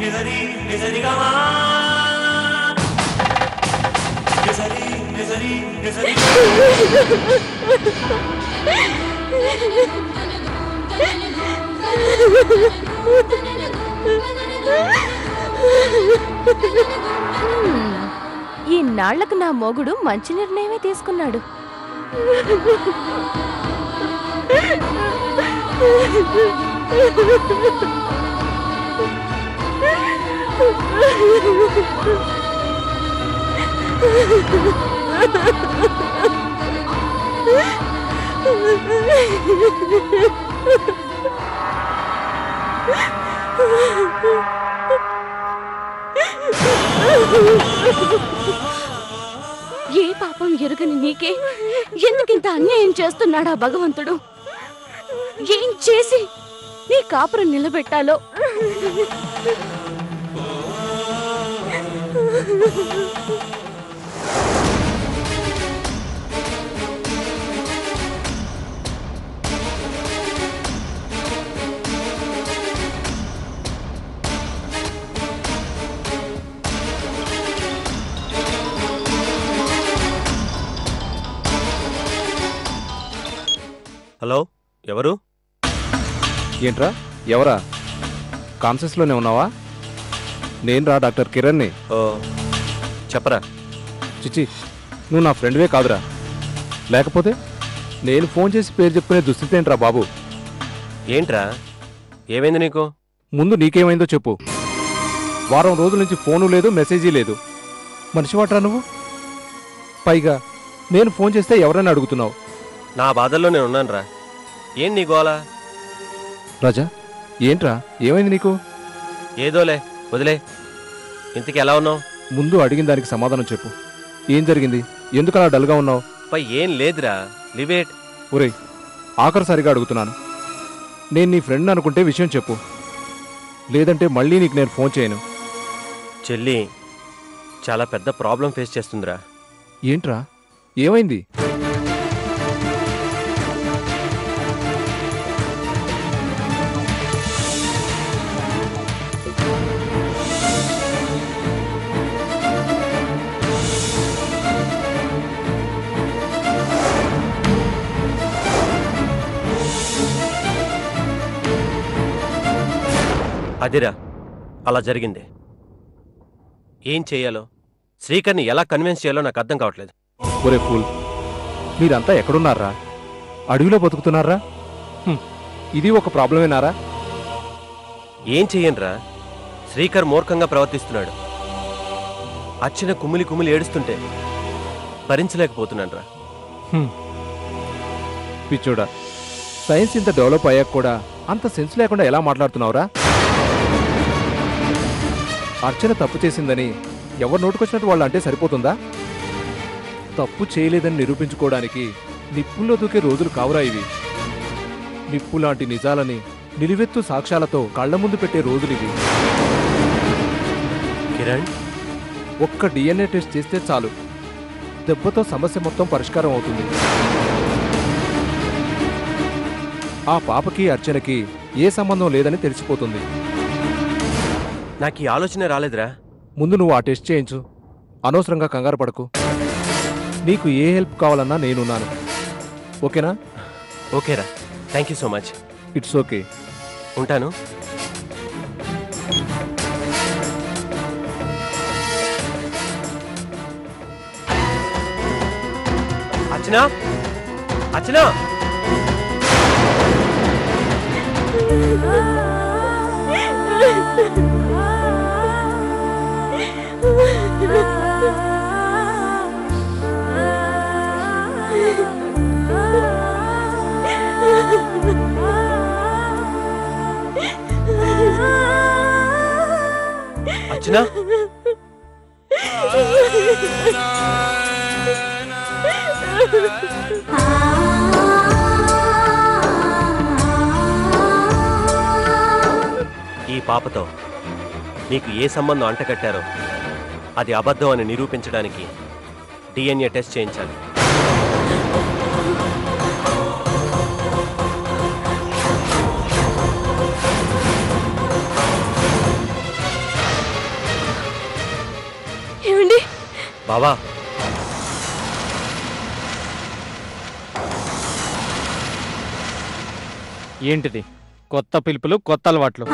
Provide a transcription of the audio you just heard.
ఈ నాళ్లకు నా మొగుడు మంచి నిర్ణయమే తీసుకున్నాడు. ఏ పాపం ఎరుగని నీకే ఎందుకింత అన్యాయం చేస్తున్నాడా భగవంతుడు? ఏం చేసి నీ కాపురం నిలబెట్టాలో. హలో, ఎవరు? ఏంట్రా, ఎవరా? కాన్షియస్లోనే ఉన్నావా? నేను రా, డాక్టర్ కిరణ్ని. ఓ, చెప్పరా. చిచి, నువ్వు నా ఫ్రెండ్వే కాదురా. లేకపోతే నేను ఫోన్ చేసి పేరు చెప్పుకునే దుస్థితి ఏంట్రా బాబు? ఏంట్రా, ఏమైంది నీకు? ముందు నీకేమైందో చెప్పు. వారం రోజుల నుంచి ఫోను లేదు, మెసేజీ లేదు. మనిషివాట్రా నువ్వు? పైగా నేను ఫోన్ చేస్తే ఎవరైనా అడుగుతున్నావు. నా బాధల్లో నేను ఉన్నానురా. ఏం నీ గోలా? రాజా, ఏంట్రా, ఏమైంది నీకు? ఏదోలే, వదిలే. ఇంతకీ ఎలా ఉన్నావు? ముందు అడిగిన దానికి సమాధానం చెప్పు. ఏం జరిగింది? ఎందుకు అలా డల్గా ఉన్నావు? పై ఏం లేదురా, లివేట్. ఒరేయ్, ఆఖరిసారిగా అడుగుతున్నాను. నేను నీ ఫ్రెండ్ అనుకుంటే విషయం చెప్పు, లేదంటే మళ్ళీ నీకు నేను ఫోన్ చేయను. చెల్లి చాలా పెద్ద ప్రాబ్లం ఫేస్ చేస్తుందిరా. ఏంట్రా, ఏమైంది? అదిరా, అలా జరిగింది. ఏం చెయ్యాలో, శ్రీకర్ని ఎలా కన్విన్స్ చేయాలో నాకు అర్థం కావట్లేదు. ఒరే ఫూల్, మీరంతా ఎక్కడున్నారా? అడవిలో బతుకుతున్నారా? ఇది ఒక ప్రాబ్లమేనారా? ఏం చెయ్యనురా, శ్రీకర్ మూర్ఖంగా ప్రవర్తిస్తున్నాడు. అచ్చిన కుమిలి కుమిలి ఏడుస్తుంటే భరించలేకపోతున్నానురా. పిచ్చోడా, సైన్స్ ఇంత డెవలప్ అయ్యాక కూడా అంత సెన్స్ లేకుండా ఎలా మాట్లాడుతున్నావురా? అర్చన తప్పు చేసిందని ఎవరు నోటుకొచ్చినట్టు వాళ్ళు అంటే సరిపోతుందా? తప్పు చేయలేదని నిరూపించుకోవడానికి నిప్పుల్లో దూకే రోజులు కావురా ఇవి. నిప్పు లాంటి నిజాలని నిలువెత్తు సాక్ష్యాలతో కళ్ల ముందు పెట్టే రోజులివి. కిరణ్, ఒక్క డిఎన్ఏ టెస్ట్ చేస్తే చాలు, దెబ్బతో సమస్య మొత్తం పరిష్కారం అవుతుంది. ఆ పాపకి అర్చనకి ఏ సంబంధం లేదని తెలిసిపోతుంది. నాకు ఈ ఆలోచన రాలేదురా. ముందు నువ్వు ఆ టెస్ట్ చేయించు. అనవసరంగా కంగారు పడకు. నీకు ఏ హెల్ప్ కావాలన్నా నేనున్నాను. ఓకేనా? ఓకేరా, thank you so much. It's okay. ఉంటాను. అర్చనా, అర్చనా. అర్చనా, ఈ పాపతో నీకు ఏ సంబంధం అంటకట్టారో అది అబద్ధం అని నిరూపించడానికి డిఎన్ఏ టెస్ట్ చేయించాలి. బావా ఏంటిది? కొత్త పిలుపులు, కొత్త అలవాట్లు.